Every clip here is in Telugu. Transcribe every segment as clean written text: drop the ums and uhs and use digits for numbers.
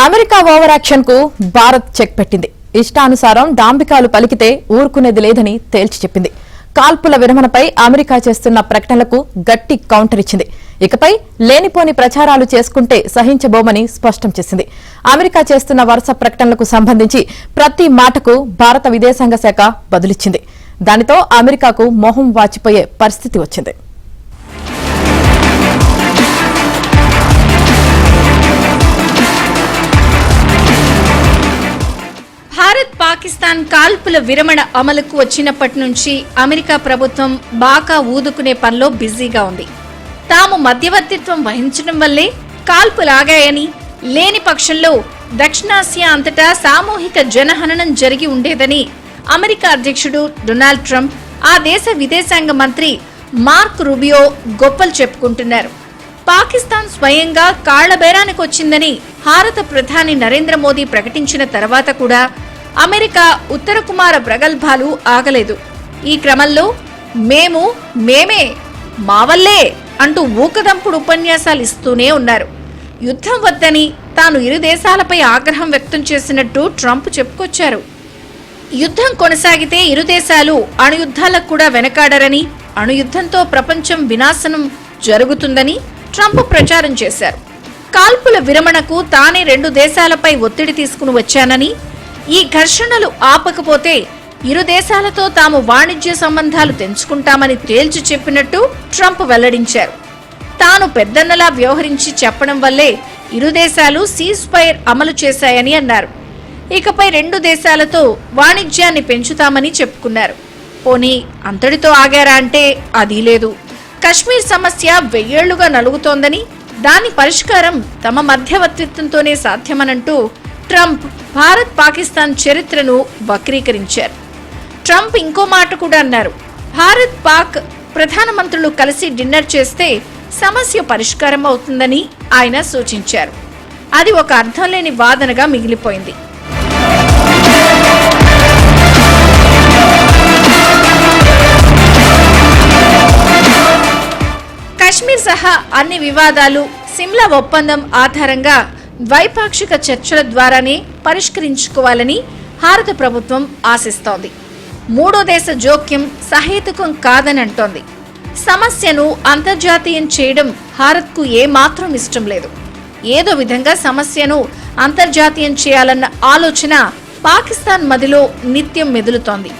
అమెరికా ఓవర్ యాక్షన్ కు భారత్ చెక్ పెట్టింది. ఇష్టానుసారం డాంబికాలు పలికితే ఊరుకునేది లేదని తేల్చి చెప్పింది. కాల్పుల విరమణపై అమెరికా చేస్తున్న ప్రకటనలకు గట్టి కౌంటర్ ఇచ్చింది. ఇకపై లేనిపోని ప్రచారాలు చేసుకుంటే సహించబోమని స్పష్టం చేసింది. అమెరికా చేస్తున్న వరుస ప్రకటనలకు సంబంధించి ప్రతి మాటకు భారత విదేశాంగ శాఖ బదులిచ్చింది. దానితో అమెరికాకు మొహం వాచిపోయే పరిస్థితి వచ్చింది. భారత్ పాకిస్తాన్ కాల్పుల విరమణ అమలుకు వచ్చినప్పటి నుంచి అమెరికా ప్రభుత్వం బాగా ఊదుకునే పనిలో బిజీగా ఉంది. తాము మధ్యవర్తిత్వం వహించడం వల్లే కాల్పులాగాయని, లేని పక్షంలో దక్షిణాసియా అంతటా సామూహిక జనహననం జరిగి ఉండేదని అమెరికా అధ్యక్షుడు డొనాల్డ్ ట్రంప్, ఆ దేశ విదేశాంగ మంత్రి మార్క్ రూబియో గొప్పలు చెప్పుకుంటున్నారు. పాకిస్తాన్ స్వయంగా కాళ్లబేరానికి వచ్చిందని భారత ప్రధాని నరేంద్ర మోదీ ప్రకటించిన తర్వాత కూడా అమెరికా ఉత్తర కుమార ప్రగల్భాలు ఆగలేదు. ఈ క్రమంలో మేమే మా వల్లే అంటూ ఊకదంపుడు ఉపన్యాసాలు ఇస్తూనే ఉన్నారు. యుద్ధం వద్దని తాను ఇరు దేశాలపై ఆగ్రహం వ్యక్తం చేసినట్టు ట్రంప్ చెప్పుకొచ్చారు. యుద్ధం కొనసాగితే ఇరు దేశాలు అణుయుద్ధాలకు కూడా వెనకాడరని, అణుయుద్ధంతో ప్రపంచం వినాశనం జరుగుతుందని ట్రంప్ ప్రచారం చేశారు. కాల్పుల విరమణకు తానే రెండు దేశాలపై ఒత్తిడి తీసుకుని వచ్చానని, ఈ ఘర్షణలు ఆపకపోతే ఇరు దేశాలతో తాము వాణిజ్య సంబంధాలు తెంచుకుంటామని తేల్చి చెప్పినట్టు ట్రంప్ వెల్లడించారు. తాను పెద్దన్నలా వ్యవహరించి చెప్పడం వల్లే ఇరు దేశాలు సీజ్ ఫైర్ అమలు చేశాయని అన్నారు. ఇకపై రెండు దేశాలతో వాణిజ్యాన్ని పెంచుతామని చెప్పుకున్నారు. పోనీ అంతటితో ఆగారా అంటే అదీ లేదు. కశ్మీర్ సమస్య 1000 ఏళ్లుగా నలుగుతోందని, దాని పరిష్కారం తమ మధ్యవర్తిత్వంతోనే సాధ్యమనంటూ ట్రంప్ భారత్ పాకిస్తాన్ చరిత్రను వక్రీకరించారు. ట్రంప్ ఇంకో మాట కూడా అన్నారు. భారత్ పాక్ ప్రధానమంత్రులు కలిసి డిన్నర్ చేస్తే సమస్య పరిష్కారం అవుతుందని ఆయన సూచించారు. అది ఒక అర్థం లేని వాదనగా మిగిలిపోయింది. కశ్మీర్ సహా అన్ని వివాదాలు సిమ్లా ఒప్పందం ఆధారంగా ద్వైపాక్షిక చర్చల ద్వారానే పరిష్కరించుకోవాలని భారత ప్రభుత్వం ఆశిస్తోంది. మూడో దేశ జోక్యం సహేతుకం కాదని అంటోంది. సమస్యను అంతర్జాతీయం చేయడం భారత్కు ఏమాత్రం ఇష్టం లేదు. ఏదో విధంగా సమస్యను అంతర్జాతీయం చేయాలన్న ఆలోచన పాకిస్తాన్ మదిలో నిత్యం మెదులుతోంది.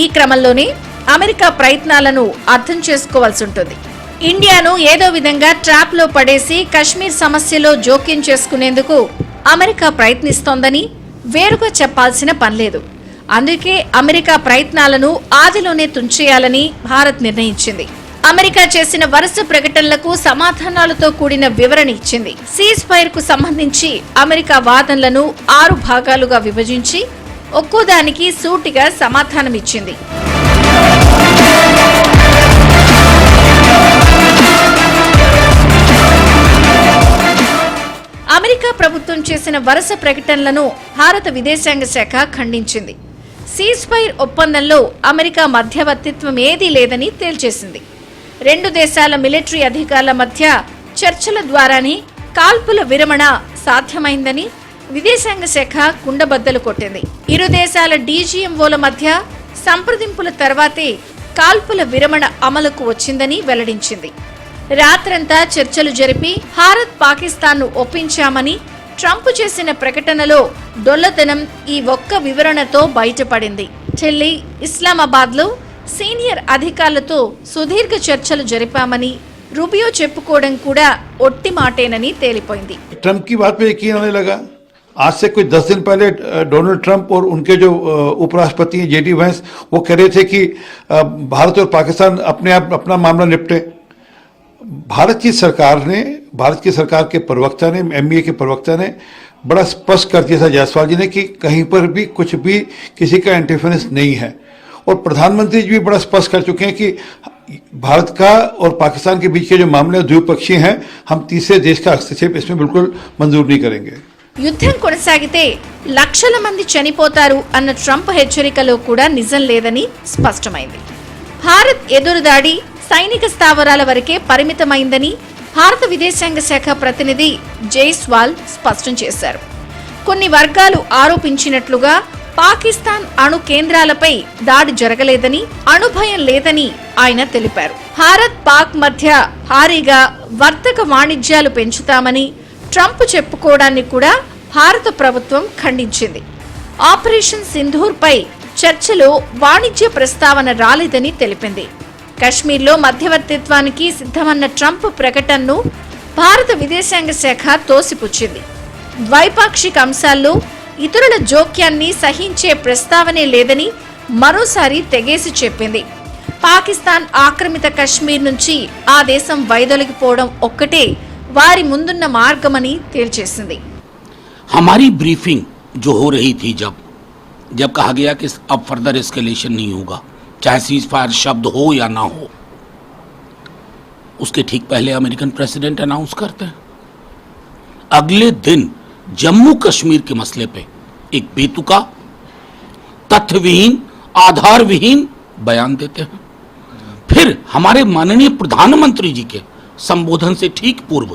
ఈ క్రమంలోనే అమెరికా ప్రయత్నాలను అర్థం చేసుకోవాల్సి ఉంటుంది. ఇండియాను ఏదో విధంగా ట్రాప్ లో పడేసి కశ్మీర్ సమస్యలో జోక్యం చేసుకునేందుకు అమెరికా ప్రయత్నిస్తోందని వేరుగా చెప్పాల్సిన పనిలేదు. అందుకే అమెరికా ప్రయత్నాలను ఆదిలోనే తుంచేయాలని భారత్ నిర్ణయించింది. అమెరికా చేసిన వరుస ప్రకటనలకు సమాధానాలతో కూడిన వివరణ ఇచ్చింది. సీజ్ ఫైర్ కు సంబంధించి అమెరికా వాదనలను 6 భాగాలుగా విభజించి ఒక్కోదానికి సూటిగా సమాధానమిచ్చింది. అమెరికా ప్రభుత్వం చేసిన వరుస ప్రకటనలను భారత విదేశాంగ శాఖ ఖండించింది. సీజ్ ఫైర్ ఒప్పందంలో అమెరికా మధ్యవర్తిత్వం ఏదీ లేదని తేల్చేసింది. రెండు దేశాల మిలిటరీ అధికారుల మధ్య చర్చల ద్వారానే కాల్పుల విరమణ సాధ్యమైందని విదేశాంగ శాఖ కుండబద్దలు కొట్టింది. ఇరు దేశాల డీజీఎంఓల మధ్య సంప్రదింపుల తర్వాతే కాల్పుల విరమణ అమలుకు వచ్చిందని వెల్లడించింది. రాత్రంతా చర్చలు జరిపి భారత్ పాకిస్తాన్ను ఒప్పించామని ట్రంప్ చేసిన ప్రకటనలో డొల్లతనం ఈ ఒక్క వివరణతో బయటపడింది. ఢిల్లీ, ఇస్లామాబాద్లో సీనియర్ అధికారులతో సుదీర్ఘ చర్చలు జరిపామని రూబియో చెప్పుకోవడం కూడా ఒట్టి మాటేనని తేలిపోయింది. ट्रंप की बात पे यकीन होने लगा. आज से कुछ 10 दिन पहले डोनाल्ड ट्रंप और उनके जो उपराष्ट्रपति जेडी वैंस वो कह रहे थे कि भारत और पाकिस्तान अपने आप अपना मामला निपटे. भारत की सरकार के प्रवक्ता ने, एमबीए के प्रवक्ता ने बड़ा स्पष्ट कर दिया था जायसवाल जी ने कि कहीं पर भी कुछ भी किसी का इंटरफेरेंस नहीं है. और प्रधानमंत्री जी भी बड़ा स्पष्ट कर चुके हैं कि भारत का और पाकिस्तान के बीच के जो मामले द्विपक्षीय हैं, हम तीसरे देश का हस्तक्षेप इसमें बिल्कुल मंजूर नहीं करेंगे. యుద్ధం కొనసాగితే లక్షల మంది చనిపోతారు అన్న ట్రంప్ హెచ్చరికలో కూడా నిజం లేదని స్పష్టమైంది. భారత్ ఎదురుదాడి సైనిక స్థావరాల వరకే పరిమితమైందని భారత విదేశాంగ శాఖ ప్రతినిధి జైస్వాల్ స్పష్టం చేశారు. కొన్ని వర్గాలు ఆరోపించినట్లుగా పాకిస్తాన్ అణు కేంద్రాలపై దాడి జరగలేదని, అణుభయం లేదని ఆయన తెలిపారు. భారత్ పాక్ మధ్య భారీగా వర్తక వాణిజ్యాలు పెంచుతామని ట్రంప్ చెప్పుకోవడాన్ని కూడా భారత ప్రభుత్వం ఖండించింది. ఆపరేషన్ సింధూర్ పై చర్చలో వాణిజ్య ప్రస్తావన రాలేదని తెలిపింది. కశ్మీర్లో మధ్యవర్తిత్వానికి సిద్ధమన్న ట్రంప్ ప్రకటనను భారత విదేశాంగ శాఖ తోసిపుచ్చింది. ద్వైపాక్షిక అంశాల్లో ఇతరుల జోక్యాన్ని సహించే ప్రస్తావనే లేదని మరోసారి తెగేసి చెప్పింది. పాకిస్తాన్ ఆక్రమిత కశ్మీర్ నుంచి ఆ దేశం వైదొలిగిపోవడం ఒక్కటే వారి ముందున్న మార్గమని తేల్చేసింది. हमारी ब्रीफिंग जो हो रही थी जब कहा गया कि अब फर्दर एस्केलेशन नहीं होगा, चाहे सीज फायर शब्द हो या ना हो, उसके ठीक पहले अमेरिकन प्रेसिडेंट अनाउंस करते हैं। अगले दिन जम्मू कश्मीर के मसले पे एक बेतुका, तथ्यविहीन, आधारविहीन बयान देते हैं। फिर हमारे माननीय प्रधानमंत्री जी के संबोधन से ठीक पूर्व,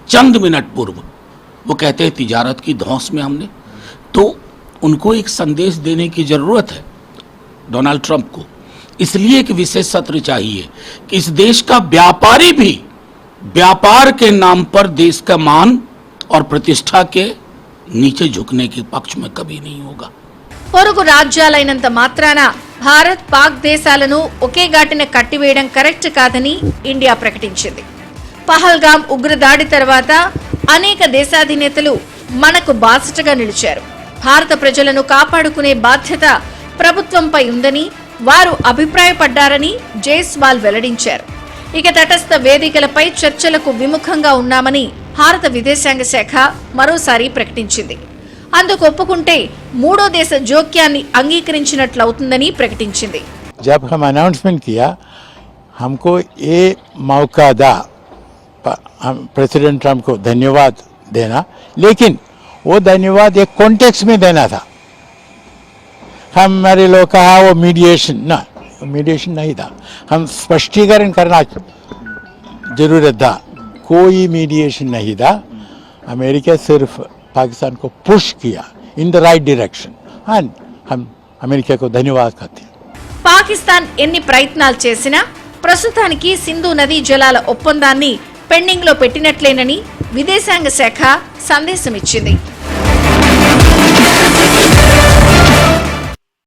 चंद मिनट पूर्व, वो कहते हैं तिजारत की धौंस में हमने, तो उनको एक संदेश देने की जरूरत है डोनाल्ड ट्रंप को। इसलिए एक विशेष सत्र चाहिए कि इस देश का व्यापारी भी व्यापार के नाम पर देश का मान और प्रतिष्ठा के नीचे झुकने के पक्ष में कभी नहीं होगा। పొరుగు రాజ్యాలైనంత మాత్రాన భారత్ పాక్ దేశాలను ఒకే ఘాటిన కట్టివేయడం కరెక్ట్ కాదని ఇండియా ప్రకటించింది. పహల్గాం ఉగ్రదాడి తర్వాత అనేక దేశాధినేతలు మనకు బాసటగా నిలిచారు. భారత ప్రజలను కాపాడుకునే బాధ్యత ప్రభుత్వంపై ఉందని వారు అభిప్రాయపడ్డారని జైస్వాల్ వెల్లడించారు. ఇక తటస్థ వేదికలపై చర్చలకు విముఖంగా ఉన్నామని భారత విదేశాంగ శాఖ మరోసారి ప్రకటించింది. అందుకు ఒప్పుకుంటే మూడో దేశ జోక్యాన్ని అంగీకరించినట్లవుతుందని ప్రకటించింది. जब हम अनाउंसमेंट किया, हमको ये मौका दा हम प्रेसिडेंट ट्रंप को धन्यवाद देना, लेकिन वो धन्यवाद एक कॉन्टेक्स्ट में देना था. हमारे लोग कहा वो मीडिएशन नहीं था, हम स्पष्टीकरण करना जरूरत था. कोई मीडिएशन नहीं था. अमेरिका सिर्फ पाकिस्तान को पुश किया in the right direction, and हम अमेरिका को धन्यवाद करते हैं. పాకిస్తాన్ ఎన్ని ప్రయత్నాలు చేసినా ప్రస్తుతానికి సింధు నదీ జలాల ఒప్పందాన్ని పెండింగ్ లో పెట్టినట్లేనని విదేశాంగ శాఖ సందేశమిచ్చింది.